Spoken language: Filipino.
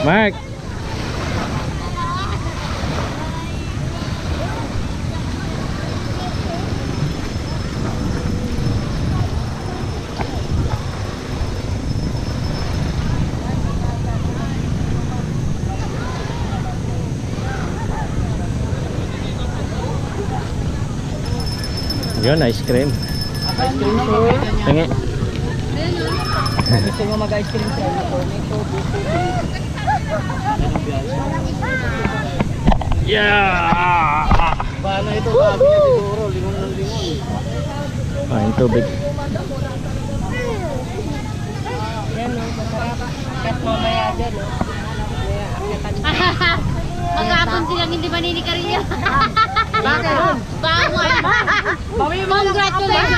Mark. Yun, ice cream. Tingi. Gusto mo mag-ice cream sa ito? Yeah! Paano ito? Sabi niya siguro, lingon ng lingon. Ah, yung tubig. Yan o, masarap. Kat mamaya dyan o. Mag-aapon silang hindi maninigarilyo. Bakit? Bawal. Congratulations.